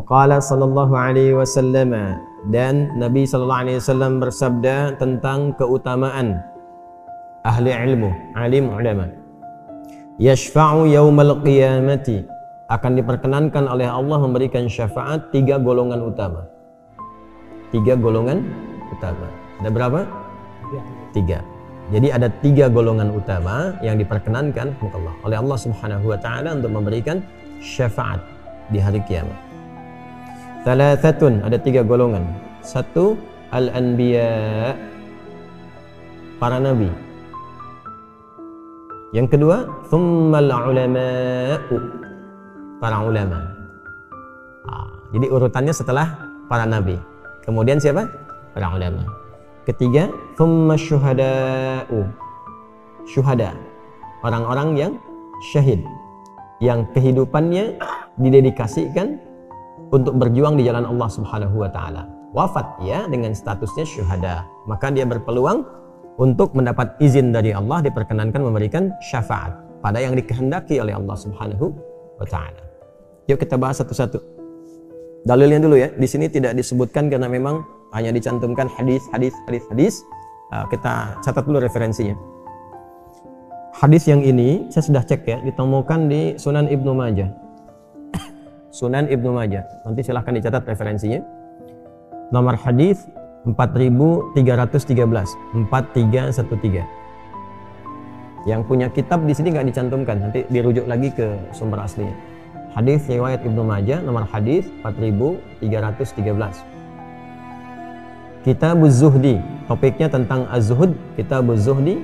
qala sallallahu alaihi wasallam, dan Nabi sallallahu alaihi wasallam bersabda tentang keutamaan ahli ilmu, alim ulama. Yashfa'u yaumal qiyamati, akan diperkenankan oleh Allah memberikan syafaat 3 golongan utama. 3 golongan utama. Ada berapa? 3. Jadi ada 3 golongan utama yang diperkenankan oleh Allah Subhanahu wa taala untuk memberikan syafaat di hari kiamat. Thalathatun, ada 3 golongan. 1, al-anbiya, para nabi. Yang kedua, thummal ulama'u, para ulama. Jadi urutannya setelah para nabi. Kemudian siapa? Para ulama. Ketiga, thumma syuhada'u, syuhada, orang-orang yang syahid, yang kehidupannya didedikasikan untuk berjuang di jalan Allah Subhanahu wa taala. Wafat ya dengan statusnya syuhada, maka dia berpeluang untuk mendapat izin dari Allah, diperkenankan memberikan syafaat pada yang dikehendaki oleh Allah Subhanahu wa taala. Yuk kita bahas satu-satu. Dalilnya dulu ya. Di sini tidak disebutkan karena memang hanya dicantumkan hadis. Kita catat dulu referensinya. Hadis yang ini saya sudah cek ya, ditemukan di Sunan Ibnu Majah. Sunan Ibnu Majah. Nanti silahkan dicatat referensinya. Nomor hadis 4313, 4313. Yang punya kitab di sini nggak dicantumkan, nanti dirujuk lagi ke sumber aslinya. Hadis riwayat Ibnu Majah, nomor hadis 4313. Kitabuz Zuhdi, topiknya tentang az-zuhud. Kitabuz Zuhdi,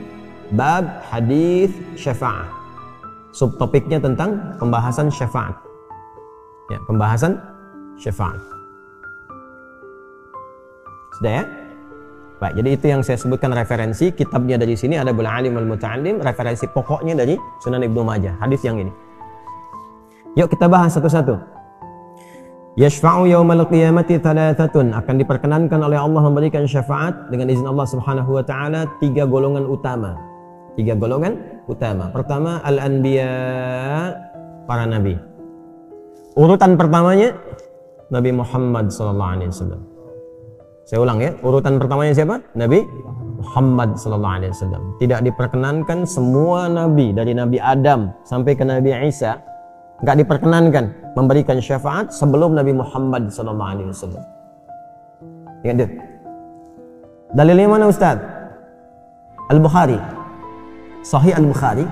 bab hadis syafa'ah. Subtopiknya tentang pembahasan syafaat. Ya, pembahasan syafaat. Sudah ya? Baik, jadi itu yang saya sebutkan referensi. Kitabnya dari sini ada Bul Alim wal Muta'allim, referensi pokoknya dari Sunan Ibnu Majah, hadis yang ini. Yuk kita bahas satu-satu. Yashfa'u yaumal qiyamati thalathatun, akan diperkenankan oleh Allah memberikan syafaat dengan izin Allah Subhanahu wa taala 3 golongan utama. 3 golongan utama. Pertama, al-anbiya, para nabi. Urutan pertamanya Nabi Muhammad SAW. Saya ulang ya, urutan pertamanya siapa? Nabi Muhammad SAW. Tidak diperkenankan semua nabi dari Nabi Adam sampai ke Nabi Isa, nggak diperkenankan memberikan syafaat sebelum Nabi Muhammad SAW. Ingat deh. Dalilnya mana Ustaz? Al-Bukhari, Sahih Al-Bukhari,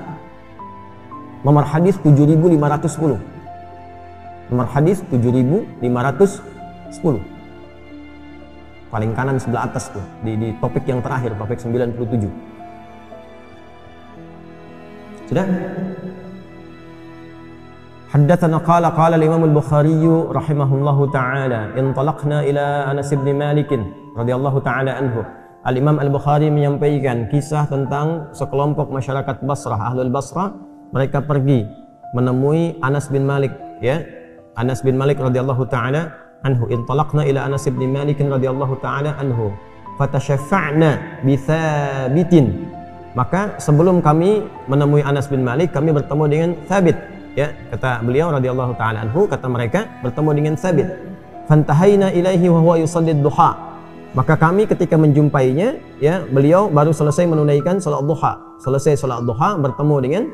nomor hadis 7510. Nomor hadis 7510. Paling kanan sebelah atas tuh, di topik yang terakhir, topik 97. Sudah? Haddatsana qala al-Imam al-Bukhari rahimahullahu taala, intalaqna ila Anas bin Malik radhiyallahu taala anhu. Al-Imam al-Bukhari menyampaikan kisah tentang sekelompok masyarakat Basrah, Ahlul Basrah. Mereka pergi menemui Anas bin Malik, ya. Anas bin Malik radhiyallahu taala anhu. Intalaqna ila Anas bin Malik radhiyallahu taala anhu. Fatashaffa'na bi Thabitin. Maka sebelum kami menemui Anas bin Malik, kami bertemu dengan Thabit, ya. Kata beliau radhiyallahu taala anhu, kata mereka bertemu dengan Thabit. Fantahaina ilaihi wa huwa yusalli duha. Maka kami ketika menjumpainya, ya, beliau baru selesai menunaikan salat duha. Selesai salat duha, bertemu dengan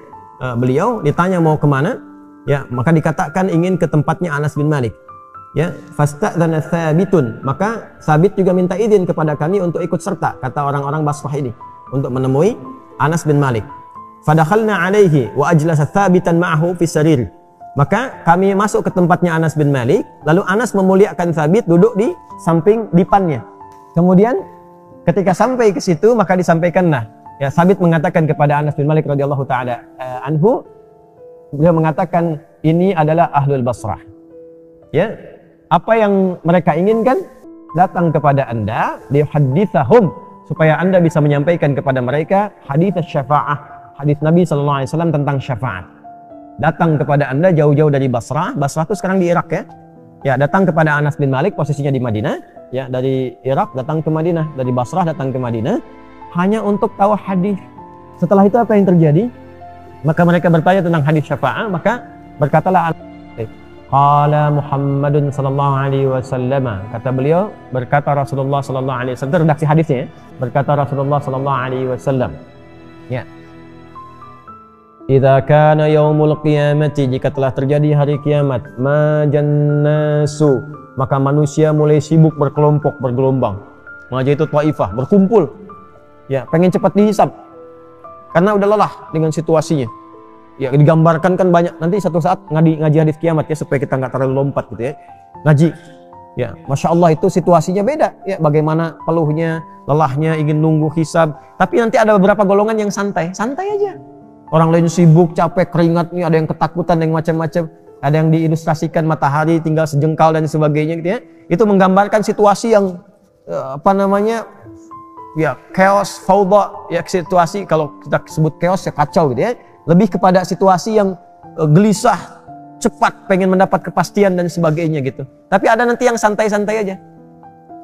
beliau, ditanya mau kemana, ya, maka dikatakan ingin ke tempatnya Anas bin Malik, ya. Fasta'dzana Thabitun, maka Thabit juga minta izin kepada kami untuk ikut serta, kata orang-orang Basrah ini, untuk menemui Anas bin Malik. Fadakhalna alaihi wa ajlasa Thabitan ma'ahu fi sarir. Maka kami masuk ke tempatnya Anas bin Malik, lalu Anas memuliakan Thabit duduk di samping dipannya. Kemudian ketika sampai ke situ, maka disampaikanlah, ya, Thabit mengatakan kepada Anas bin Malik radhiyallahu taala anhu, beliau mengatakan ini adalah Ahlul Basrah, ya. Apa yang mereka inginkan datang kepada Anda, liyuhadditsahum, supaya Anda bisa menyampaikan kepada mereka hadits syafa'ah, hadis Nabi sallallahu alaihi wasallam tentang syafaat. Datang kepada Anda jauh-jauh dari Basrah. Basrah itu sekarang di Irak, ya. Ya, datang kepada Anas bin Malik, posisinya di Madinah, ya, dari Irak datang ke Madinah, dari Basrah datang ke Madinah hanya untuk tahu hadis. Setelah itu apa yang terjadi? Maka mereka bertanya tentang hadis syafaat, maka berkatalah Qala Muhammadun sallallahu alaihi wasallam. Kata beliau, berkata Rasulullah sallallahu alaihi wasallam. Itu redaksi hadisnya ya. Berkata Rasulullah sallallahu alaihi wasallam. Ya. Idza kana yaumul qiyamati, jika telah terjadi hari kiamat, majannasu, maka manusia mulai sibuk berkelompok, bergelombang. Maja itu taifah, berkumpul. Ya, pengen cepat dihisab. Karena udah lelah dengan situasinya. Ya, digambarkan kan banyak. Nanti satu saat ngaji hadis kiamat ya, supaya kita nggak terlalu lompat gitu ya. Ngaji. Ya, Masya Allah itu situasinya beda. Ya, bagaimana peluhnya, lelahnya, ingin nunggu hisab. Tapi nanti ada beberapa golongan yang santai. Santai aja. Orang lain sibuk, capek, keringat nih, ada yang ketakutan, ada yang macam-macam. Ada yang diilustrasikan matahari tinggal sejengkal dan sebagainya gitu ya. Itu menggambarkan situasi yang ya chaos, fauda, ya situasi kalau kita sebut chaos ya kacau gitu ya. Lebih kepada situasi yang gelisah, cepat, pengen mendapat kepastian dan sebagainya gitu. Tapi ada nanti yang santai-santai aja.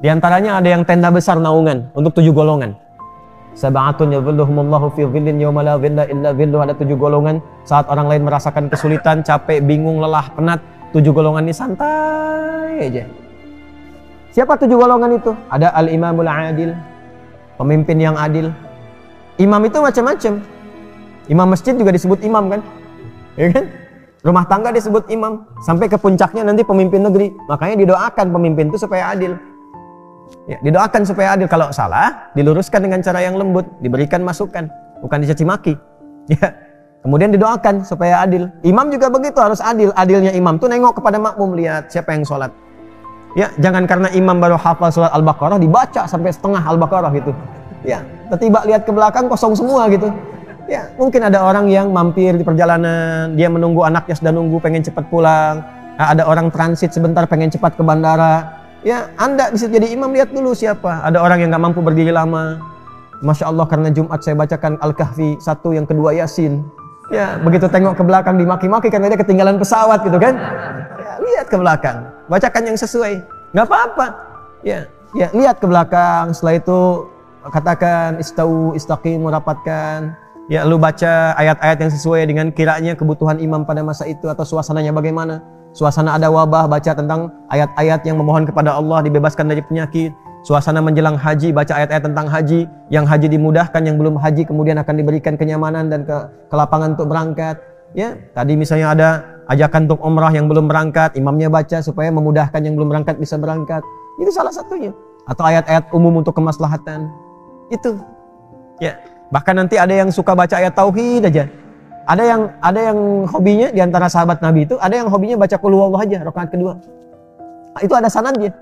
Di antaranya ada yang tenda besar naungan untuk 7 golongan. Sab'atun yadhilluhumullahu fi dhillin yawma la dhilla illa dhilluh. Ada 7 golongan saat orang lain merasakan kesulitan, capek, bingung, lelah, penat. 7 golongan ini santai aja. Siapa 7 golongan itu? Ada al-imamul adil, pemimpin yang adil. Imam itu macam-macam. Imam masjid juga disebut imam kan? Ya kan? Rumah tangga disebut imam. Sampai ke puncaknya nanti pemimpin negeri. Makanya didoakan pemimpin itu supaya adil. Ya, didoakan supaya adil. Kalau salah, diluruskan dengan cara yang lembut, diberikan masukan, bukan dicaci maki. Ya. Kemudian didoakan supaya adil. Imam juga begitu, harus adil. Adilnya imam tuh nengok kepada makmum, lihat siapa yang sholat. Ya, jangan karena imam baru hafal surat Al-Baqarah dibaca sampai setengah Al-Baqarah gitu. Ya, tiba-tiba lihat ke belakang kosong semua gitu. Ya, mungkin ada orang yang mampir di perjalanan, dia menunggu anaknya sudah nunggu, pengen cepat pulang. Nah, ada orang transit sebentar, pengen cepat ke bandara. Ya, Anda bisa jadi imam, lihat dulu siapa. Ada orang yang nggak mampu berdiri lama. Masya Allah, karena Jumat saya bacakan Al-Kahfi 1, yang kedua Yasin. Ya, begitu tengok ke belakang dimaki-maki karena dia ketinggalan pesawat gitu kan. Ya, lihat ke belakang, bacakan yang sesuai, nggak apa-apa. Ya, lihat ke belakang. Setelah itu katakan istau, istaqimu, rapatkan. Ya, lu baca ayat-ayat yang sesuai dengan kiranya kebutuhan imam pada masa itu atau suasananya bagaimana. Suasana ada wabah, baca tentang ayat-ayat yang memohon kepada Allah dibebaskan dari penyakit. Suasana menjelang haji, baca ayat-ayat tentang haji. Yang haji dimudahkan, yang belum haji kemudian akan diberikan kenyamanan dan kelapangan untuk berangkat. Ya, tadi misalnya ada ajakan untuk umrah yang belum berangkat, imamnya baca supaya memudahkan yang belum berangkat bisa berangkat. Itu salah satunya. Atau ayat-ayat umum untuk kemaslahatan. Itu. Ya. Bahkan nanti ada yang suka baca ayat tauhid aja. Ada yang hobinya di antara sahabat Nabi itu, ada yang hobinya baca qul huwallahu aja rakaat kedua. Nah, itu ada sanadnya.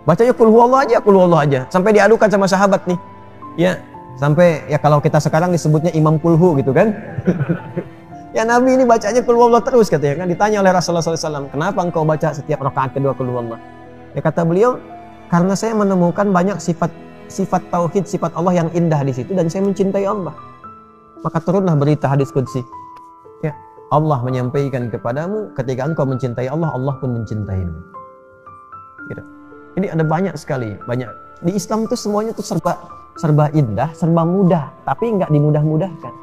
Bacanya qul huwallahu aja sampai diadukan sama sahabat nih. Ya, sampai ya kalau kita sekarang disebutnya imam kulhu gitu kan. Ya, Nabi ini bacanya qul huwallahu terus katanya kan. Ditanya oleh Rasulullah SAW, "Kenapa engkau baca setiap rakaat kedua qul huwallahu?" Ya, kata beliau, "Karena saya menemukan banyak sifat tauhid, sifat Allah yang indah di situ dan saya mencintai Allah." Maka turunlah berita hadis qudsi. Ya, Allah menyampaikan kepadamu, ketika engkau mencintai Allah, Allah pun mencintaimu. Gitu. Ini ada banyak sekali, banyak. Di Islam itu semuanya tuh serba indah, serba mudah, tapi nggak dimudah-mudahkan.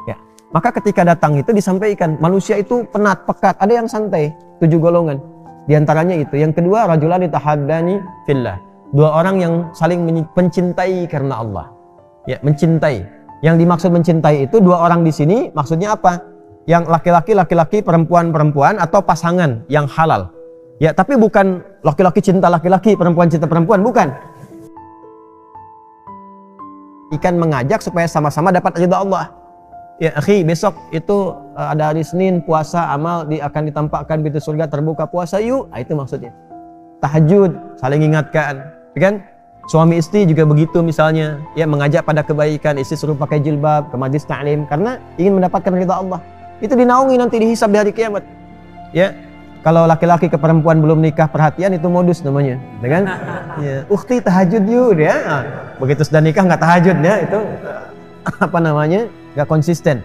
Ya, maka ketika datang itu disampaikan, manusia itu penat, pekat, ada yang santai, 7 golongan. Di antaranya itu. Yang kedua, rajulani tahaddani fillah. 2 orang yang saling mencintai karena Allah. Ya, mencintai. Yang dimaksud mencintai itu 2 orang di sini maksudnya apa? Yang laki-laki, perempuan atau pasangan yang halal. Ya, tapi bukan laki-laki cinta laki-laki, perempuan cinta perempuan, bukan. Ikan mengajak supaya sama-sama dapat ridha Allah. Ya, akhi, besok itu ada hari Senin puasa, amal akan ditampakkan pintu surga terbuka, puasa yuk. Nah, itu maksudnya. Tahajud, saling ingatkan. Kan? Suami istri juga begitu misalnya, ya mengajak pada kebaikan, istri suruh pakai jilbab ke majlis ta'lim karena ingin mendapatkan ridha Allah. Itu dinaungi nanti dihisab di hari kiamat. Ya. Kalau laki-laki ke perempuan belum nikah perhatian, itu modus namanya, kan? Ya, ukhti tahajud yuk ya. Nah, begitu sudah nikah nggak tahajud ya, itu nggak konsisten.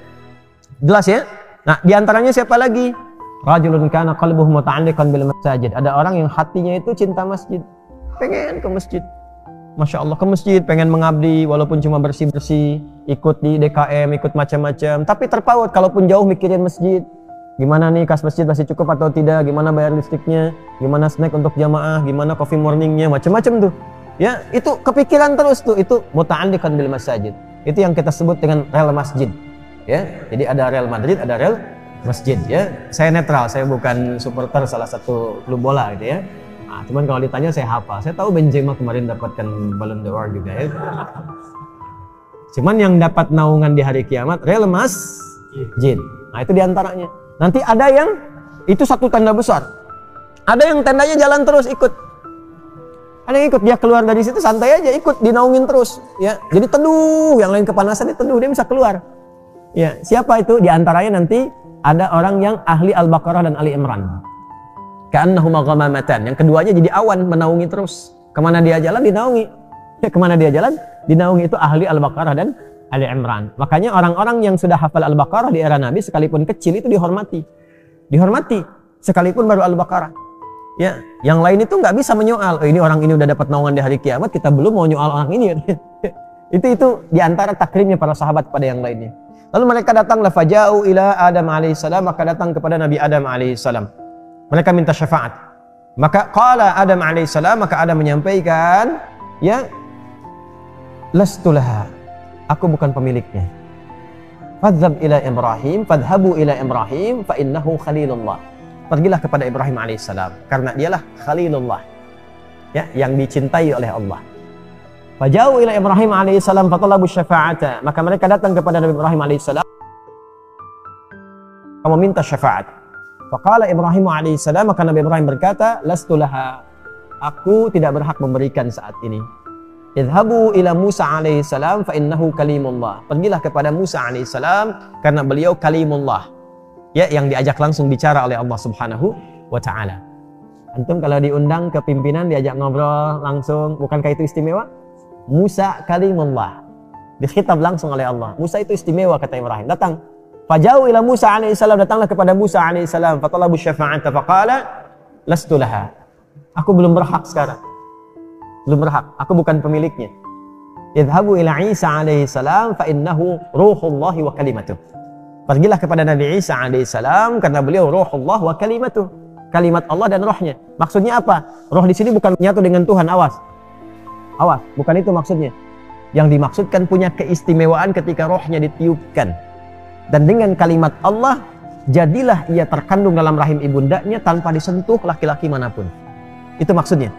Jelas ya? Nah, di antaranya siapa lagi? Rajulun kana qalbuhu muta'alliqan bil masajid. Ada orang yang hatinya itu cinta masjid. Pengen ke masjid. Masya Allah, ke masjid, pengen mengabdi walaupun cuma bersih-bersih, ikut di DKM, ikut macam-macam, tapi terpaut kalaupun jauh mikirin masjid. Gimana nih kas masjid masih cukup atau tidak? Gimana bayar listriknya? Gimana snack untuk jamaah? Gimana coffee morningnya? Macam-macam tuh. Ya, itu kepikiran terus tuh. Itu muta'alliqan bil masajid. Itu yang kita sebut dengan rel masjid. Ya, jadi ada rel Madrid, ada rel masjid. Ya, saya netral. Saya bukan supporter salah satu klub bola gitu ya. Nah, cuman kalau ditanya saya hafal. Saya tahu Benzema kemarin dapatkan Ballon d'Or juga ya. Cuman yang dapat naungan di hari kiamat rel masjid. Nah, itu diantaranya. Nanti ada yang itu satu tenda besar. Ada yang tendanya jalan terus ikut. Ada yang ikut, dia keluar dari situ santai aja ikut, dinaungin terus. Ya, jadi teduh, yang lain kepanasan dia teduh, dia bisa keluar. Ya, siapa itu? Diantaranya nanti ada orang yang ahli Al-Baqarah dan Ali Imran. Ka'annahuma ghamamatan. Yang keduanya jadi awan menaungi terus. Kemana dia jalan dinaungi. Ya, kemana dia jalan dinaungi, itu ahli Al-Baqarah dan Ali Imran. Makanya orang-orang yang sudah hafal Al-Baqarah di era Nabi sekalipun kecil itu dihormati. Dihormati sekalipun baru Al-Baqarah. Ya, yang lain itu nggak bisa menyoal. Oh, ini orang ini udah dapat naungan di hari kiamat, kita belum mau nyoal orang ini. itu diantara takrimnya para sahabat pada yang lainnya. Lalu mereka datanglah faja'u ila Adam alaihissalam, maka datang kepada Nabi Adam alaihissalam. Mereka minta syafaat. Maka qala Adam alaihissalam, maka Adam menyampaikan, ya, lastulaha, aku bukan pemiliknya. Fadhhab ila Ibrahim, fadhhabu ila Ibrahim, fa innahu khalilullah. Pergilah kepada Ibrahim alaihissalam, karena dialah khalilullah, ya, yang dicintai oleh Allah. Faja'u ila Ibrahim alaihissalam fatalabu syafa'ata, maka mereka datang kepada Nabi Ibrahim alaihissalam meminta syafaat. Faqala Ibrahim alaihissalam, maka Nabi Ibrahim berkata, lastulaha, aku tidak berhak memberikan saat ini. Idhabu ila Musa alaihissalam fa innahu kalimullah. Pergilah kepada Musa alaihissalam karena beliau kalimullah. Ya, yang diajak langsung bicara oleh Allah Subhanahu wa taala. Antum kalau diundang ke pimpinan diajak ngobrol langsung, bukankah itu istimewa? Musa kalimullah. Dikhitab langsung oleh Allah. Musa itu istimewa, kata Ibrahim. Datang. Faja'u ila Musa alaihissalam, datanglah kepada Musa alaihissalam, fatalabu syafa'ata faqala lastu laha. Aku belum berhak sekarang. Belum berhak, aku bukan pemiliknya. Idhabu ila Isa alaihissalam fa innahu ruhullahi wa kalimatuh. Pergilah kepada Nabi Isa alaihissalam karena beliau ruhullah wa kalimatuh. Kalimat Allah dan rohnya. Maksudnya apa? Roh di sini bukan menyatu dengan Tuhan, awas. Awas, bukan itu maksudnya. Yang dimaksudkan punya keistimewaan ketika rohnya ditiupkan. Dan dengan kalimat Allah, jadilah ia terkandung dalam rahim ibundanya tanpa disentuh laki-laki manapun. Itu maksudnya.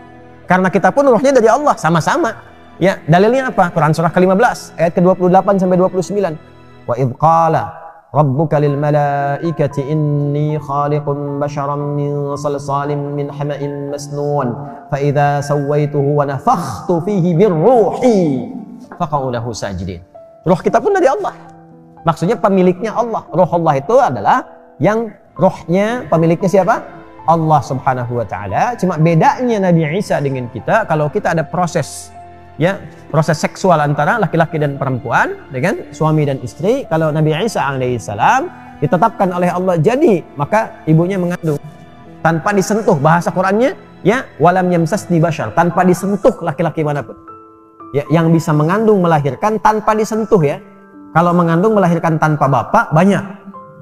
Karena kita pun rohnya dari Allah, sama-sama. Ya, dalilnya apa? Quran surah ke-15 ayat ke-28 sampai 29. Wa idh qala rabbuka lil malaikati inni khaliqun basharan min salsalin min hama'in masnun fa idza sawaituhu wa nafakhtu fihi birruhi faqa'u lahu sajidin. Roh kita pun dari Allah. Maksudnya pemiliknya Allah. Roh Allah itu adalah yang rohnya pemiliknya siapa? Allah Subhanahu wa taala. Cuma bedanya Nabi Isa dengan kita, kalau kita ada proses, ya, proses seksual antara laki-laki dan perempuan dengan suami dan istri. Kalau Nabi Isa alaihissalam ditetapkan oleh Allah jadi, maka ibunya mengandung tanpa disentuh. Bahasa Qur'annya, ya, walam yamsasni bashar, tanpa disentuh laki-laki manapun. Ya, yang bisa mengandung melahirkan tanpa disentuh, ya. Kalau mengandung melahirkan tanpa bapak banyak,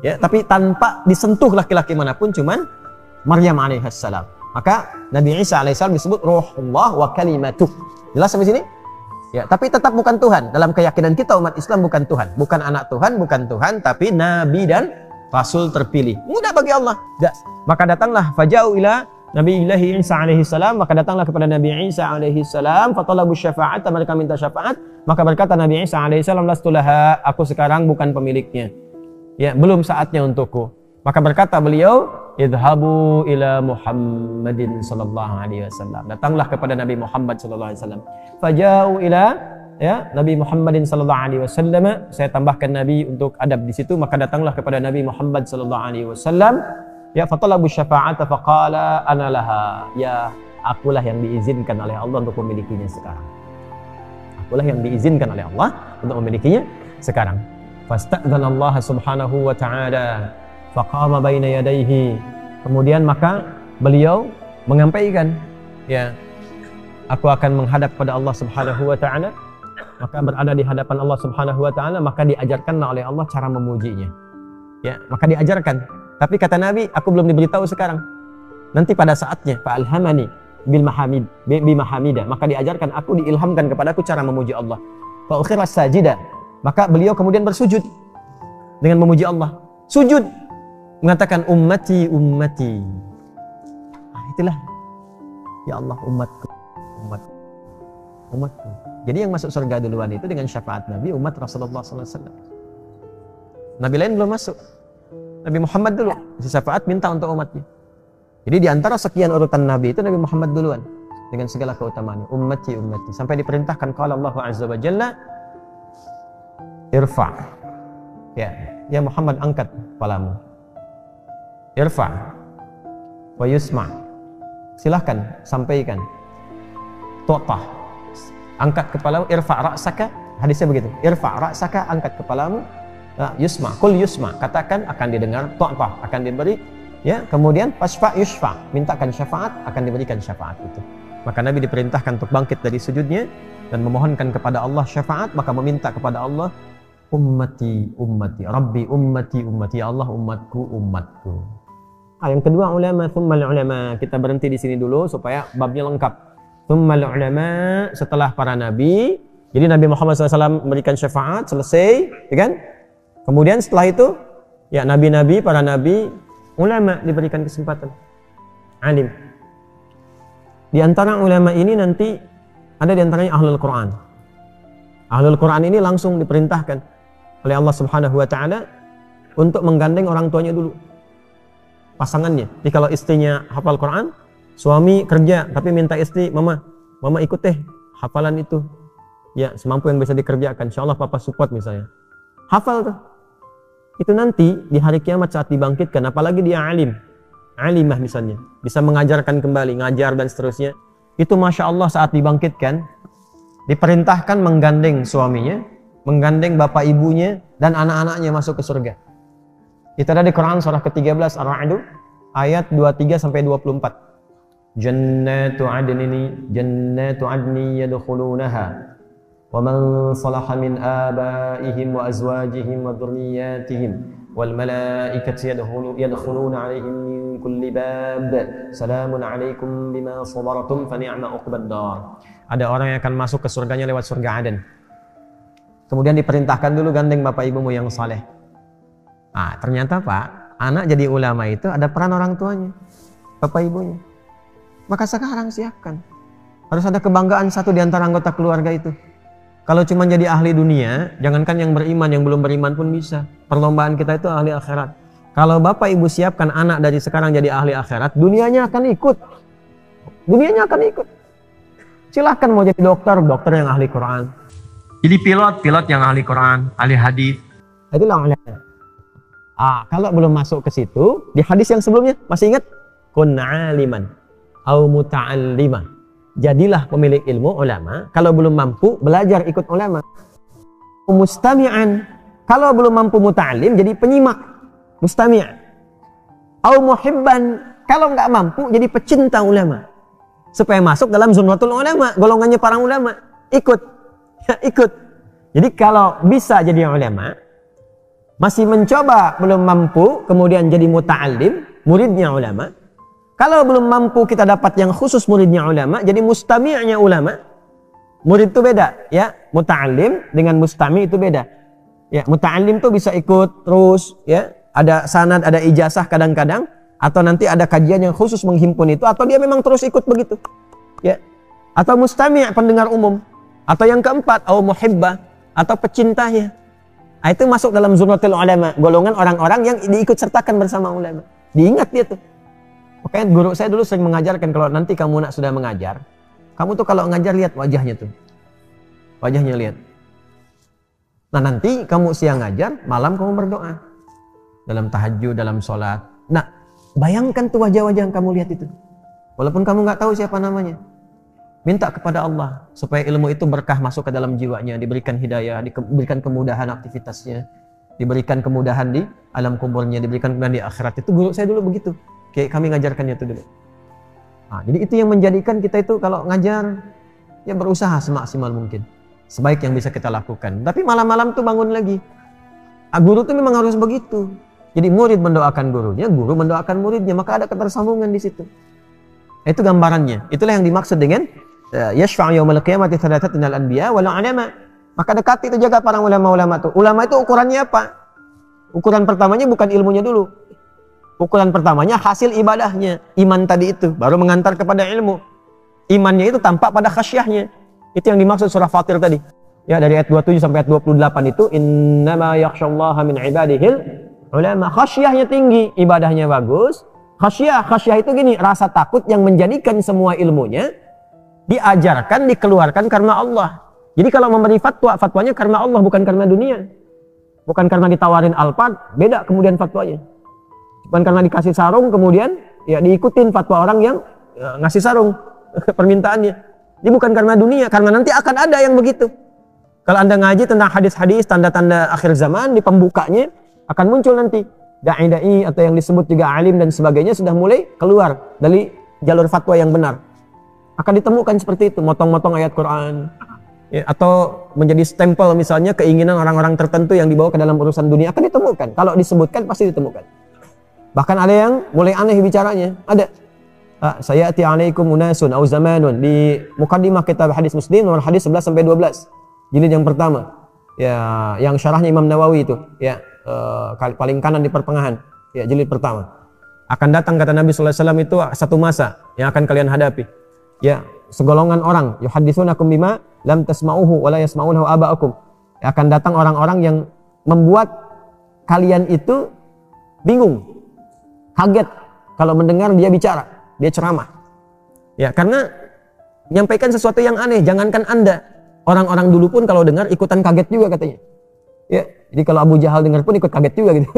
ya, tapi tanpa disentuh laki-laki manapun cuman Maryam alaihissalam. Maka Nabi Isa alaihissalam disebut Ruhullah wa kalimatuh. Jelas sampai sini? Ya, tapi tetap bukan Tuhan. Dalam keyakinan kita umat Islam bukan Tuhan, bukan anak Tuhan, bukan Tuhan, tapi Nabi dan Rasul terpilih. Mudah bagi Allah. Jelas. Maka datanglah faja'u ila Nabi Isa alaihissalam, maka datanglah kepada Nabi Isa alaihissalam, fatalabu syafa'at, mereka minta syafaat, maka berkata Nabi Isa alaihissalam, lastulaha, aku sekarang bukan pemiliknya. Ya, belum saatnya untukku. Maka berkata beliau, idhabu ila Muhammadin sallallahu alaihi wasallam. Datanglah kepada Nabi Muhammad sallallahu alaihi wasallam. Faja'u ila, ya, Nabi Muhammadin sallallahu alaihi wasallam. Saya tambahkan Nabi untuk adab di situ, maka datanglah kepada Nabi Muhammad sallallahu alaihi wasallam. Ya, fatalabu syafa'ata faqala ana laha. Ya, akulah yang diizinkan oleh Allah untuk memilikinya sekarang. Akulah yang diizinkan oleh Allah untuk memilikinya sekarang. Fasta'dzana Allah subhanahu wa ta'ala faqama baina yadayhi. Kemudian maka beliau menyampaikan, ya, aku akan menghadap pada Allah subhanahu wa ta'ala. Maka berada di hadapan Allah subhanahu wa ta'ala, maka diajarkanlah oleh Allah cara memujinya. Ya, maka diajarkan Tapi kata Nabi, aku belum diberitahu sekarang. Nanti pada saatnya, fa'alhamani bimahamidah, maka diajarkan aku, diilhamkan kepadaku cara memuji Allah. Fa'ukhiras sajida, maka beliau kemudian bersujud dengan memuji Allah. Sujud, mengatakan ummati, ummati. Nah, itulah, ya Allah, umatku, umatku, umatku. Jadi yang masuk surga duluan itu dengan syafaat Nabi, umat Rasulullah SAW. Nabi lain belum masuk. Nabi Muhammad dulu, syafaat minta untuk umatnya. Jadi di antara sekian urutan Nabi itu Nabi Muhammad duluan dengan segala keutamaannya. Ummati, ummati. Sampai diperintahkan qala Allah Azza wa Jalla, irfa. Ya Muhammad, angkat kepalamu. Irfa wa yusma. Silahkan sampaikan. Tu'tah. Angkat kepalamu, irfa ra'saka. Hadisnya begitu. Irfa ra'saka, angkat kepalamu. Yusma, kul yusma, katakan akan didengar, tu'tah akan diberi, ya. Kemudian fasfa yusfa, mintakan syafaat akan diberikan syafaat itu. Maka Nabi diperintahkan untuk bangkit dari sujudnya dan memohonkan kepada Allah syafaat, maka meminta kepada Allah, ummati, ummati, Rabbi ummati, ummati, ya Allah, umatku, umatku. Yang kedua ulama, tsummal ulama. Kita berhenti di sini dulu supaya babnya lengkap. Tsummal ulama, setelah para nabi. Jadi Nabi Muhammad SAW memberikan syafaat, selesai, ya kan? Kemudian setelah itu, ya nabi-nabi, para nabi, ulama diberikan kesempatan. Alim. Di antara ulama ini nanti ada di antaranya ahlul Quran. Ahlul Quran ini langsung diperintahkan oleh Allah Subhanahu wa taala untuk menggandeng orang tuanya dulu. Pasangannya. Jadi kalau istrinya hafal Quran, suami kerja tapi minta istri, mama ikut hafalan itu. Ya, semampu yang bisa dikerjakan. Insyaallah papa support misalnya. Hafal tuh. Itu nanti di hari kiamat saat dibangkitkan, apalagi dia alimah misalnya, bisa mengajarkan kembali, ngajar dan seterusnya, itu Masya Allah saat dibangkitkan diperintahkan menggandeng suaminya, menggandeng bapak ibunya dan anak-anaknya masuk ke surga. Itu ada di Quran surah ke-13 Ar-Ra'd ayat 23 sampai 24. Jannatu adni yadkhulunaha وَمَنْ صَلَحَ مِنْ آبَائِهِمْ وَأَزْوَاجِهِمْ وَذُرِّيَّاتِهِمْ وَالْمَلَائِكَةُ يَدْخُلُونَ عَلَيْهِمْ مِنْ كُلِّ بَابٍ سَلَامٌ عَلَيْكُمْ بِمَا صَبَرْتُمْ فَنِعْمَ عُقْبَى الدَّارِ. Ada orang yang akan masuk ke surganya lewat surga Aden. Kemudian diperintahkan dulu gandeng bapak ibumu yang saleh. Ternyata Pak, anak jadi ulama itu ada peran orang tuanya, bapak ibunya. Maka sekarang siapkan. Harus ada kebanggaan satu di antara anggota keluarga itu. Kalau cuma jadi ahli dunia, jangankan yang beriman, yang belum beriman pun bisa. Perlombaan kita itu ahli akhirat. Kalau bapak ibu siapkan anak dari sekarang jadi ahli akhirat, dunianya akan ikut. Dunianya akan ikut. Silahkan mau jadi dokter yang ahli Quran. Jadi pilot yang ahli Quran, ahli hadis. Itulah ulama. Kalau belum masuk ke situ, di hadis yang sebelumnya, masih ingat? Kun aliman au muta'allimah. Jadilah pemilik ilmu, ulama. Kalau belum mampu, belajar ikut ulama. Mustami'an. Kalau belum mampu muta'alim, jadi penyimak. Mustami'. Au muhibban. Kalau nggak mampu, jadi pecinta ulama. Supaya masuk dalam zumratul ulama. Golongannya para ulama. Ikut. Ikut. Jadi kalau bisa jadi ulama, masih mencoba, belum mampu, kemudian jadi muta'alim, muridnya ulama. Kalau belum mampu kita dapat yang khusus muridnya ulama, jadi mustami'nya ulama. Murid itu beda, ya. Muta'alim dengan mustami' itu beda. Ya, muta'alim itu bisa ikut terus, ya. Ada sanad, ada ijazah kadang-kadang, atau nanti ada kajian yang khusus menghimpun itu, atau dia memang terus ikut begitu. Ya. Atau mustami' pendengar umum. Atau yang keempat, au muhibbah, atau pecintanya. Itu masuk dalam zumratul ulama, golongan orang-orang yang diikut sertakan bersama ulama. Diingat dia tuh. Makanya guru saya dulu sering mengajarkan, kalau nanti kamu sudah mengajar, kamu tuh kalau ngajar lihat wajahnya tuh. Wajahnya lihat. Nah nanti kamu siang ngajar, malam kamu berdoa. Dalam tahajud, dalam sholat. Nah bayangkan tuh wajah-wajah yang kamu lihat itu. Walaupun kamu nggak tahu siapa namanya. Minta kepada Allah supaya ilmu itu berkah masuk ke dalam jiwanya, diberikan hidayah, diberikan kemudahan aktivitasnya, diberikan kemudahan di alam kuburnya, diberikan kemudahan di akhirat. Itu guru saya dulu begitu. Kayak kami ngajarkannya itu dulu. Jadi itu yang menjadikan kita itu kalau ngajar, ya berusaha semaksimal mungkin. Sebaik yang bisa kita lakukan. Tapi malam-malam tuh bangun lagi. Guru tuh memang harus begitu. Jadi murid mendoakan gurunya, guru mendoakan muridnya, maka ada ketersambungan di situ. Itu gambarannya. Itulah yang dimaksud dengan yashfa'u yaumal qiyamati thalathatun al-anbiya wal ulama. Maka dekati itu jaga para ulama-ulama itu. Ulama itu ukurannya apa? Ukuran pertamanya bukan ilmunya dulu. Ukuran pertamanya hasil ibadahnya, iman tadi itu baru mengantar kepada ilmu. Imannya itu tampak pada khasyahnya. Itu yang dimaksud surah Fatir tadi. Ya, dari ayat 27 sampai ayat 28 itu innama yakhsyallaha min ibadihil ulama. Khasyahnya tinggi, ibadahnya bagus. Khasyah itu gini, rasa takut yang menjadikan semua ilmunya diajarkan, dikeluarkan karena Allah. Jadi kalau memberi fatwa, fatwanya karena Allah, bukan karena dunia. Bukan karena ditawarin Alphard, beda kemudian fatwanya. Bukan karena dikasih sarung, kemudian ya diikutin fatwa orang yang ngasih sarung permintaannya. Ini bukan karena dunia, karena nanti akan ada yang begitu. Kalau Anda ngaji tentang hadis-hadis, tanda-tanda akhir zaman, di pembukanya akan muncul nanti da'i-da'i atau yang disebut juga alim dan sebagainya sudah mulai keluar dari jalur fatwa yang benar. Akan ditemukan seperti itu, motong-motong ayat Quran. Ya, atau menjadi stempel misalnya keinginan orang-orang tertentu yang dibawa ke dalam urusan dunia akan ditemukan. Kalau disebutkan pasti ditemukan. Bahkan ada yang mulai aneh bicaranya. Ada. Sayati alaikum unasun au zamanun, di mukaddimah kitab hadis Muslim nomor hadis 11 sampai 12. Jilid yang pertama. Ya, yang syarahnya Imam Nawawi itu, ya, paling kanan di pertengahan. Ya, jilid pertama. Akan datang kata Nabi sallallahu alaihi wasallam itu satu masa yang akan kalian hadapi. Ya, segolongan orang yuhadditsunakum bima lam tasma'uhu wa la yasma'uhu aba'akum. Akan datang orang-orang yang membuat kalian itu bingung, kaget kalau mendengar dia bicara, dia ceramah. Ya, karena menyampaikan sesuatu yang aneh. Jangankan Anda, orang-orang dulu pun kalau dengar ikutan kaget juga katanya. Ya, jadi kalau Abu Jahal dengar pun ikut kaget juga gitu.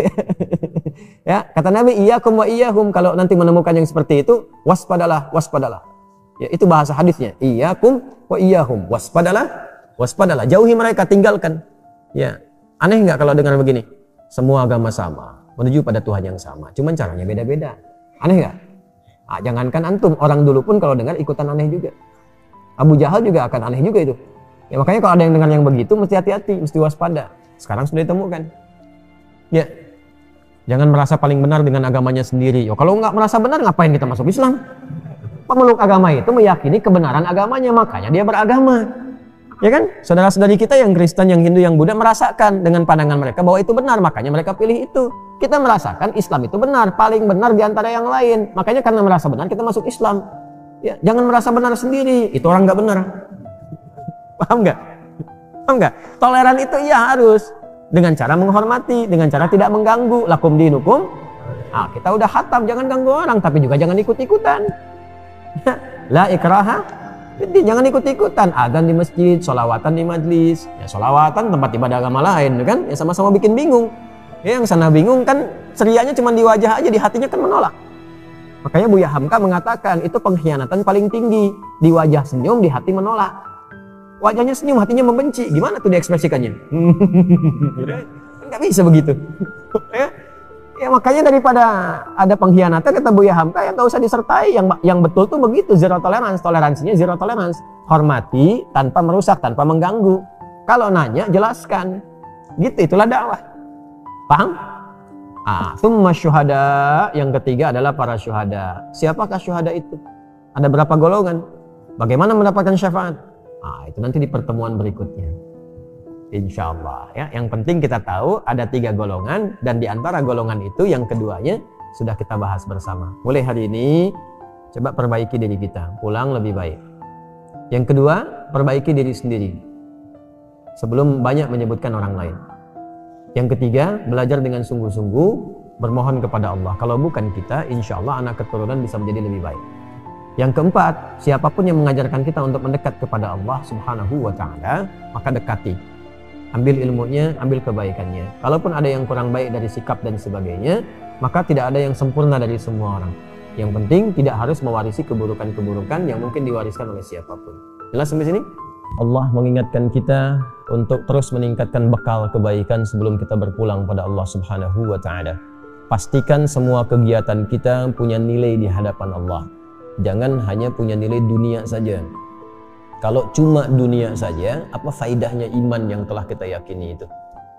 Ya, kata Nabi, iyyakum wa iyyahum, kalau nanti menemukan yang seperti itu, waspadalah, waspadalah. Ya, itu bahasa hadisnya. Iyyakum wa iyyahum, waspadalah, waspadalah. Jauhi mereka, tinggalkan. Ya, aneh nggak kalau dengar begini? Semua agama sama, menuju pada Tuhan yang sama. Cuman caranya beda-beda. Aneh nggak? Jangankan antum, orang dulu pun kalau dengar ikutan aneh juga. Abu Jahal juga akan aneh juga itu. Ya, makanya kalau ada yang dengar yang begitu, mesti hati-hati, mesti waspada. Sekarang sudah ditemukan. Ya, jangan merasa paling benar dengan agamanya sendiri. Yo, kalau nggak merasa benar, ngapain kita masuk Islam? Pemeluk agama itu meyakini kebenaran agamanya, makanya dia beragama. Ya kan? Saudara-saudari kita yang Kristen, yang Hindu, yang Buddha merasakan dengan pandangan mereka bahwa itu benar, makanya mereka pilih itu. Kita merasakan Islam itu benar, paling benar di antara yang lain. Makanya karena merasa benar kita masuk Islam. Ya, jangan merasa benar sendiri, itu orang nggak benar. Paham nggak? Paham nggak? Toleran itu ya harus dengan cara menghormati, dengan cara tidak mengganggu. Lakum dinukum. Kita udah khatam, jangan ganggu orang, tapi juga jangan ikut-ikutan. La ikraha, jadi jangan ikut-ikutan. Adzan di masjid, sholawatan di majlis. Ya, sholawatan tempat ibadah agama lain, kan? Ya sama-sama bikin bingung. Ya, yang sana bingung kan, cerianya cuma di wajah aja, di hatinya kan menolak. Makanya Buya Hamka mengatakan itu pengkhianatan paling tinggi. Di wajah senyum, di hati menolak. Wajahnya senyum, hatinya membenci. Gimana tuh diekspresikannya? Nggak bisa begitu. Ya, makanya daripada ada pengkhianatan, kata Buya Hamka, yang nggak usah disertai. Yang betul tuh begitu, zero tolerance. Toleransinya zero tolerance. Hormati tanpa merusak, tanpa mengganggu. Kalau nanya, jelaskan. Gitu, itulah dakwah. Paham? Tsumma syuhada, yang ketiga adalah para syuhada. Siapakah syuhada itu? Ada berapa golongan? Bagaimana mendapatkan syafaat? Itu nanti di pertemuan berikutnya. Insya Allah, ya. Yang penting kita tahu ada 3 golongan, dan di antara golongan itu yang keduanya sudah kita bahas bersama. Mulai hari ini coba perbaiki diri kita, pulang lebih baik. Yang kedua, perbaiki diri sendiri sebelum banyak menyebutkan orang lain. Yang ketiga, belajar dengan sungguh-sungguh, bermohon kepada Allah. Kalau bukan kita, insya Allah anak keturunan bisa menjadi lebih baik. Yang keempat, siapapun yang mengajarkan kita untuk mendekat kepada Allah Subhanahu wa Ta'ala, maka dekati. Ambil ilmunya, ambil kebaikannya. Kalaupun ada yang kurang baik dari sikap dan sebagainya, maka tidak ada yang sempurna dari semua orang. Yang penting tidak harus mewarisi keburukan-keburukan yang mungkin diwariskan oleh siapapun. Jelas sampai sini? Allah mengingatkan kita untuk terus meningkatkan bekal kebaikan sebelum kita berpulang pada Allah Subhanahu wa Ta'ala. Pastikan semua kegiatan kita punya nilai di hadapan Allah. Jangan hanya punya nilai dunia saja. Kalau cuma dunia saja, apa faidahnya iman yang telah kita yakini itu?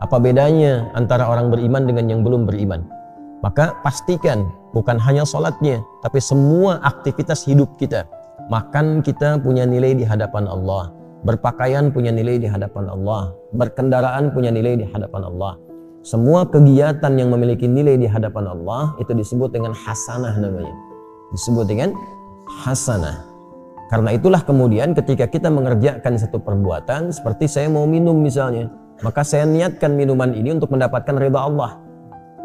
Apa bedanya antara orang beriman dengan yang belum beriman? Maka pastikan bukan hanya sholatnya, tapi semua aktivitas hidup kita. Makan kita punya nilai di hadapan Allah, berpakaian punya nilai di hadapan Allah, berkendaraan punya nilai di hadapan Allah. Semua kegiatan yang memiliki nilai di hadapan Allah itu disebut dengan hasanah namanya. Disebut dengan hasanah. Karena itulah kemudian ketika kita mengerjakan satu perbuatan, seperti saya mau minum misalnya, maka saya niatkan minuman ini untuk mendapatkan ridha Allah.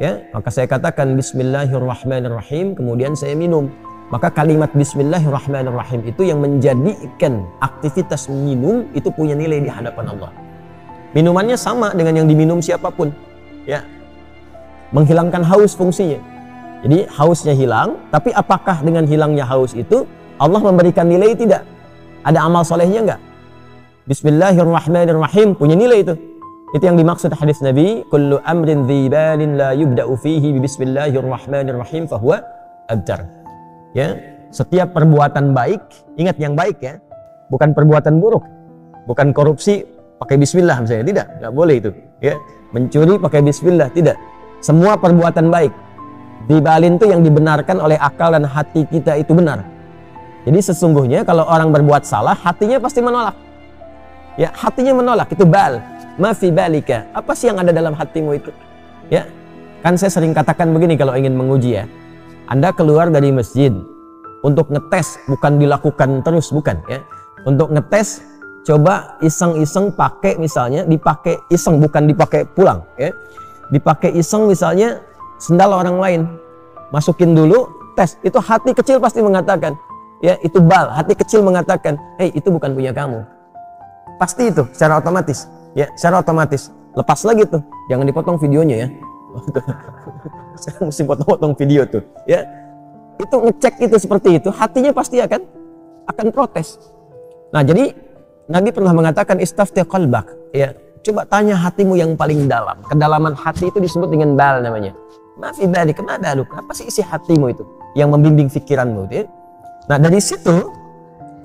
Ya, maka saya katakan Bismillahirrahmanirrahim, kemudian saya minum. Maka kalimat Bismillahirrahmanirrahim itu yang menjadikan aktivitas minum itu punya nilai di hadapan Allah. Minumannya sama dengan yang diminum siapapun, ya, menghilangkan haus fungsinya. Jadi hausnya hilang, tapi apakah dengan hilangnya haus itu Allah memberikan nilai tidak? Ada amal solehnya enggak? Bismillahirrahmanirrahim punya nilai itu. Itu yang dimaksud hadis Nabi, kullu amrin dzibalin la yubda'u fihi bismillahirrahmanirrahim fahuwa abtar. Ya, setiap perbuatan baik, ingat yang baik ya, bukan perbuatan buruk, bukan korupsi pakai bismillah misalnya, tidak, nggak boleh itu. Ya, mencuri pakai bismillah, tidak. Semua perbuatan baik, dibalin itu yang dibenarkan oleh akal dan hati kita itu benar. Jadi sesungguhnya kalau orang berbuat salah, hatinya pasti menolak. Ya, hatinya menolak, itu bal. Ma fi balika, apa sih yang ada dalam hatimu itu? Ya, kan saya sering katakan begini kalau ingin menguji ya. Anda keluar dari masjid untuk ngetes, bukan dilakukan terus, bukan ya. Untuk ngetes, coba iseng-iseng pakai misalnya, dipakai iseng, bukan dipakai pulang ya. Dipakai iseng misalnya sendal orang lain, masukin dulu, tes, itu hati kecil pasti mengatakan, ya itu bal, hati kecil mengatakan, hei itu bukan punya kamu. Pasti itu secara otomatis. Ya, secara otomatis. Lepas lagi tuh, jangan dipotong videonya ya. Saya mesti potong-potong video tuh, ya. Itu ngecek itu seperti itu, hatinya pasti akan protes. Nah, jadi Nabi pernah mengatakan istafti qalbak, ya. Coba tanya hatimu yang paling dalam. Kedalaman hati itu disebut dengan bal namanya. Maaf ibadi, kenapa lu? Apa sih isi hatimu itu yang membimbing pikiranmu itu? Ya? Nah, dari situ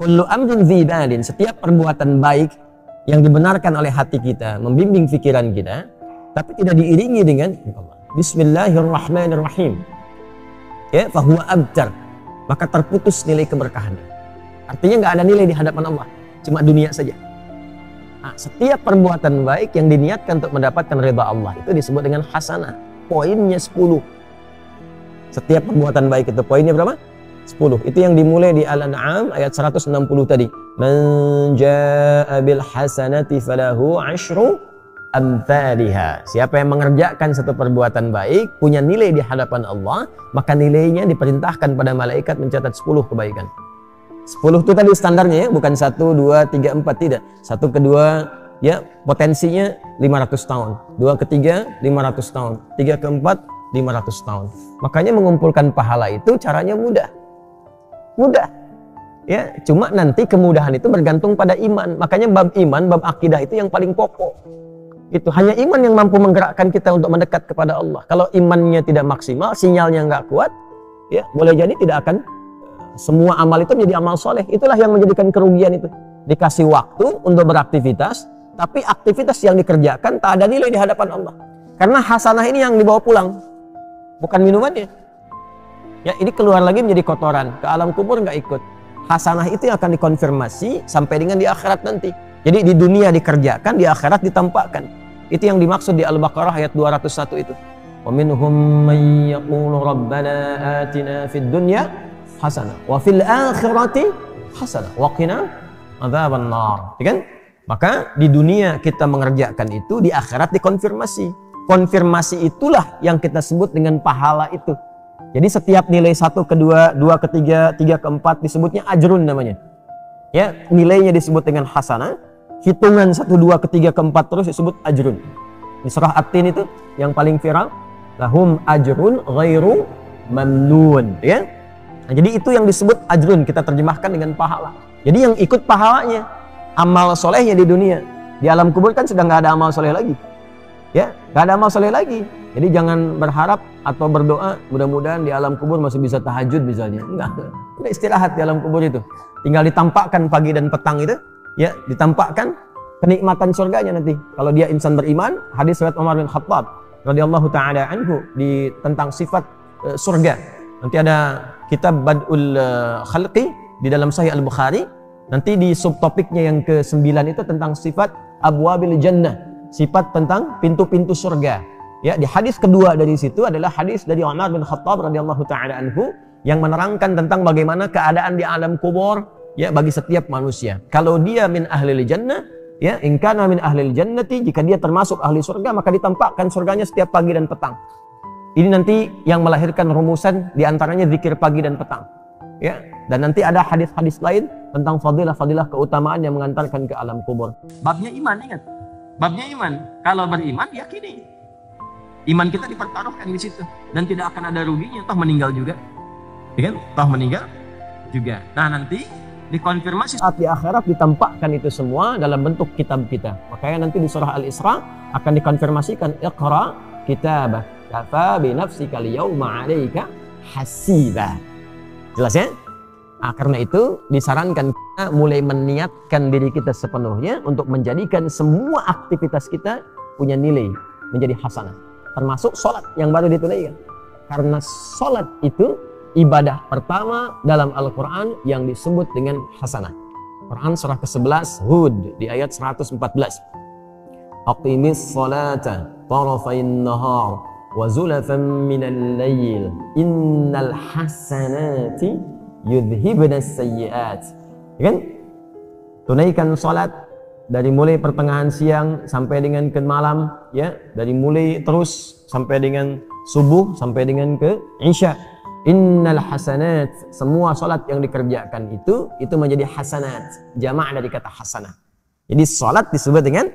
kullu amrin dzibalin, setiap perbuatan baik yang dibenarkan oleh hati kita, membimbing pikiran kita, tapi tidak diiringi dengan Bismillahirrahmanirrahim, ya, fahuwa abtar, maka terputus nilai keberkahan. Artinya nggak ada nilai di hadapan Allah, cuma dunia saja. Nah, setiap perbuatan baik yang diniatkan untuk mendapatkan ridha Allah itu disebut dengan hasanah. Poinnya 10. Setiap perbuatan baik itu poinnya berapa? 10. Itu yang dimulai di Al-An'am ayat 160 tadi. Man jaa'a bil hasanati falahu 'asyru amthaliha. Siapa yang mengerjakan satu perbuatan baik, punya nilai di hadapan Allah, maka nilainya diperintahkan pada malaikat mencatat 10 kebaikan. 10 itu tadi standarnya ya, bukan 1, 2, 3, 4, tidak. 1 ke 2 ya potensinya 500 tahun. 2 ke 3 500 tahun. 3 ke 4 500 tahun. Makanya mengumpulkan pahala itu caranya mudah. Mudah. Ya, cuma nanti kemudahan itu bergantung pada iman. Makanya bab iman, bab akidah itu yang paling pokok. Itu hanya iman yang mampu menggerakkan kita untuk mendekat kepada Allah. Kalau imannya tidak maksimal, sinyalnya nggak kuat, ya boleh jadi tidak akan semua amal itu menjadi amal soleh. Itulah yang menjadikan kerugian itu. Dikasih waktu untuk beraktivitas, tapi aktivitas yang dikerjakan tak ada nilai di hadapan Allah. Karena hasanah ini yang dibawa pulang, bukan minumannya. Ya, ini keluar lagi menjadi kotoran, ke alam kubur nggak ikut. Hasanah itu yang akan dikonfirmasi sampai dengan di akhirat nanti. Jadi di dunia dikerjakan, di akhirat ditampakkan. Itu yang dimaksud di Al-Baqarah ayat 201 itu. Wa minhum may yaqulu rabbana atina fid dunya hasanah wa fil akhirati hasanah wa qina adzaban nar. Kan? Maka di dunia kita mengerjakan itu, di akhirat dikonfirmasi. Konfirmasi itulah yang kita sebut dengan pahala itu. Jadi setiap nilai 1 ke 2, 2 ke 3, 3 ke 4 disebutnya ajrun namanya. Ya, nilainya disebut dengan hasanah. Hitungan 1, 2 ke 3 ke 4 terus disebut ajrun. Di surah At-Tin itu yang paling viral, lahum ajrun ghairu mamnun, ya. Nah, jadi itu yang disebut ajrun, kita terjemahkan dengan pahala. Jadi yang ikut pahalanya, amal solehnya di dunia. Di alam kubur kan sudah nggak ada amal soleh lagi. Ya, nggak ada amal soleh lagi. Jadi jangan berharap atau berdoa mudah-mudahan di alam kubur masih bisa tahajud misalnya. Enggak, udah istirahat di alam kubur itu. Tinggal ditampakkan pagi dan petang itu, ya, ditampakkan kenikmatan surganya nanti. Kalau dia insan beriman, hadis riwayat Umar bin Khattab, radhiyallahu taala anhu tentang sifat surga. Nanti ada kitab Bad'ul Khalqi di dalam Sahih Al-Bukhari. Nanti di subtopiknya yang ke-9 itu tentang sifat abwabil jannah, sifat tentang pintu-pintu surga. Ya, di hadis kedua dari situ adalah hadis dari Umar bin Khattab radhiyallahu taala anhu yang menerangkan tentang bagaimana keadaan di alam kubur ya bagi setiap manusia. Kalau dia min ahlil jannah, ya, in kana min ahlil jannati, jika dia termasuk ahli surga maka ditampakkan surganya setiap pagi dan petang. Ini nanti yang melahirkan rumusan di antaranya zikir pagi dan petang. Ya, dan nanti ada hadis-hadis lain tentang fadilah-fadilah keutamaan yang mengantarkan ke alam kubur. Babnya iman, ingat. Babnya iman. Kalau beriman, yakini. Iman kita dipertaruhkan di situ dan tidak akan ada ruginya, toh meninggal juga. Ya kan? Toh meninggal juga. Nah, nanti dikonfirmasi saat di akhirat ditampakkan itu semua dalam bentuk kitab kita. Makanya nanti di surah Al-Isra akan dikonfirmasikan Iqra kitabah kafa bi nafsika al-yawma 'alaika hasiba. Jelas ya? Nah, karena itu disarankan kita mulai meniatkan diri kita sepenuhnya untuk menjadikan semua aktivitas kita punya nilai menjadi hasanah, termasuk sholat yang baru ditunaikan. Karena sholat itu ibadah pertama dalam Al-Quran yang disebut dengan hasanah. Quran surah ke-11 Hud di ayat 114. Aqimis sholata tarafayn nahar wa zulafan minal layl innal hasanati yudhibnas sayyiat. Kan? Tunaikan salat dari mulai pertengahan siang sampai dengan ke malam, ya, dari mulai terus sampai dengan subuh sampai dengan ke isya. Innal hasanat, semua salat yang dikerjakan itu menjadi hasanat, jamak dari kata hasanah. Jadi salat disebut dengan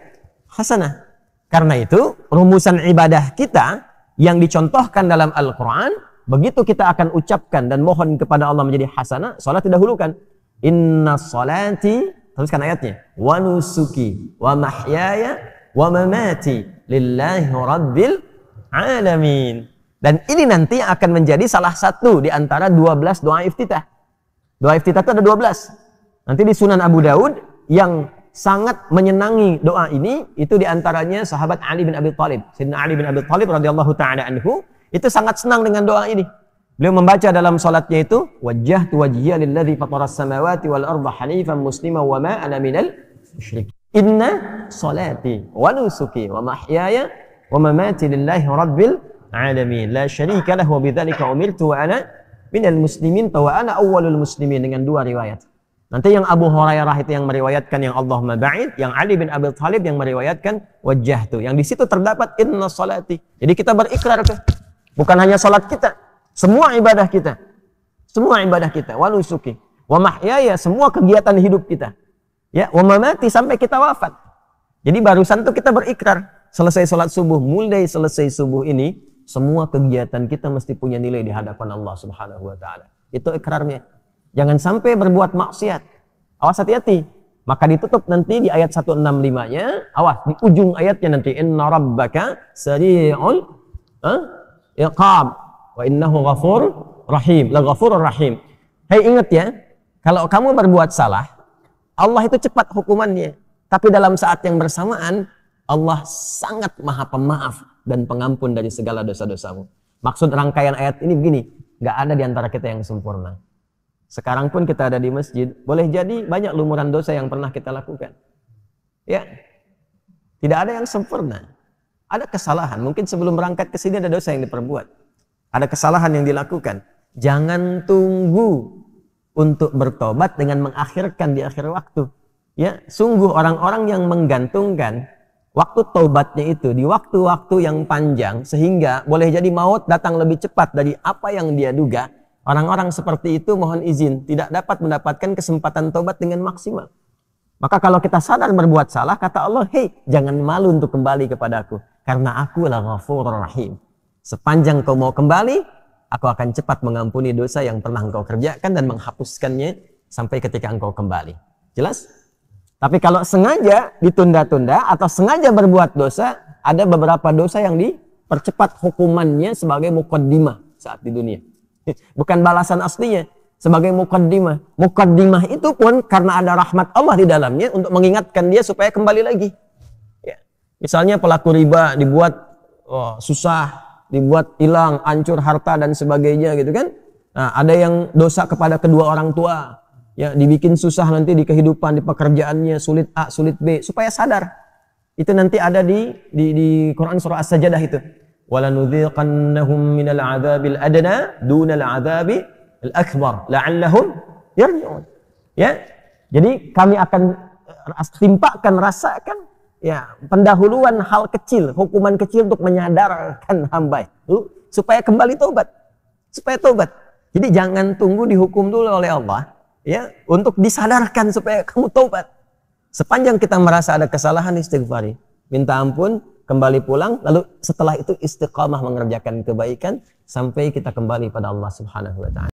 hasanah. Karena itu rumusan ibadah kita yang dicontohkan dalam Al-Quran, begitu kita akan ucapkan dan mohon kepada Allah menjadi hasanah, salat didahulukan. Inna salati, teruskan ayatnya, wa nusuki wa mahyaya wa mamati lillahi rabbil alamin. Dan ini nanti akan menjadi salah satu di antara 12 doa iftitah. Doa iftitah itu ada 12. Nanti di Sunan Abu Daud yang sangat menyenangi doa ini, itu diantaranya sahabat Ali bin Abi Thalib. Sayyidina Ali bin Abi Thalib radhiyallahu ta'ala anhu, itu sangat senang dengan doa ini. Beliau membaca dalam salatnya itu, wajjahtu wajhiya lilladzi fataras samawati wal arda hanifan musliman wa ma ana minal musyrikin. Inna salati wa nusuki wa mahyaya wa mamati lillahi rabbil alamin. La syarika lahu wa bidzalika umirtu wa ana minal muslimin wa ana awwalul muslimin, dengan dua riwayat. Nanti yang Abu Hurairah itu yang meriwayatkan yang Allahumma ba'id, yang Ali bin Abi Thalib yang meriwayatkan wajjahtu. Yang di situ terdapat inna salati. Jadi kita berikrar ke, bukan hanya salat kita, semua ibadah kita. Semua ibadah kita, wa nusuki, wa mahyaya, semua kegiatan hidup kita. Ya, wa mamati, sampai kita wafat. Jadi barusan itu kita berikrar, selesai salat subuh, mulai selesai subuh ini, semua kegiatan kita mesti punya nilai di hadapan Allah Subhanahu wa taala. Itu ikrarnya. Jangan sampai berbuat maksiat. Awas, hati-hati. Maka ditutup nanti di ayat 165-nya. Awas, di ujung ayatnya nanti. Inna rabbaka sari'ul iqab wa innahu ghafur rahim. La ghafurur rahim. Hei, ingat ya. Kalau kamu berbuat salah, Allah itu cepat hukumannya. Tapi dalam saat yang bersamaan, Allah sangat maha pemaaf dan pengampun dari segala dosa-dosamu. Maksud rangkaian ayat ini begini. Gak ada di antara kita yang sempurna. Sekarang pun kita ada di masjid, boleh jadi banyak lumuran dosa yang pernah kita lakukan. Ya, tidak ada yang sempurna. Ada kesalahan, mungkin sebelum berangkat ke sini ada dosa yang diperbuat. Ada kesalahan yang dilakukan. Jangan tunggu untuk bertobat dengan mengakhirkan di akhir waktu. Ya, sungguh orang-orang yang menggantungkan waktu taubatnya itu di waktu-waktu yang panjang, sehingga boleh jadi maut datang lebih cepat dari apa yang dia duga. Orang-orang seperti itu mohon izin tidak dapat mendapatkan kesempatan taubat dengan maksimal. Maka kalau kita sadar berbuat salah, kata Allah, hei, jangan malu untuk kembali kepadaku, karena aku la ghafurur rahim. Sepanjang kau mau kembali, aku akan cepat mengampuni dosa yang pernah engkau kerjakan dan menghapuskannya sampai ketika engkau kembali. Jelas? Tapi kalau sengaja ditunda-tunda atau sengaja berbuat dosa, ada beberapa dosa yang dipercepat hukumannya sebagai muqaddimah saat di dunia. Bukan balasan aslinya, sebagai muqaddimah. Muqaddimah itu pun karena ada rahmat Allah di dalamnya untuk mengingatkan dia supaya kembali lagi. Ya. Misalnya pelaku riba dibuat susah, dibuat hilang, hancur harta dan sebagainya gitu kan. Nah, ada yang dosa kepada kedua orang tua, ya dibikin susah nanti di kehidupan, di pekerjaannya, sulit A, sulit B, supaya sadar. Itu nanti ada di Quran surah As-Sajdah itu. Walanudhiqannahum minal 'adzabil adna dunal 'adzabil akbar la'allahum yarji'un. Ya. Jadi kami akan timpakan, rasakan ya pendahuluan hal kecil, hukuman kecil untuk menyadarkan hamba itu supaya kembali tobat. Supaya tobat. Jadi jangan tunggu dihukum dulu oleh Allah ya untuk disadarkan supaya kamu tobat. Sepanjang kita merasa ada kesalahan, istighfari, minta ampun, kembali pulang, lalu setelah itu istiqamah mengerjakan kebaikan sampai kita kembali pada Allah Subhanahu wa taala.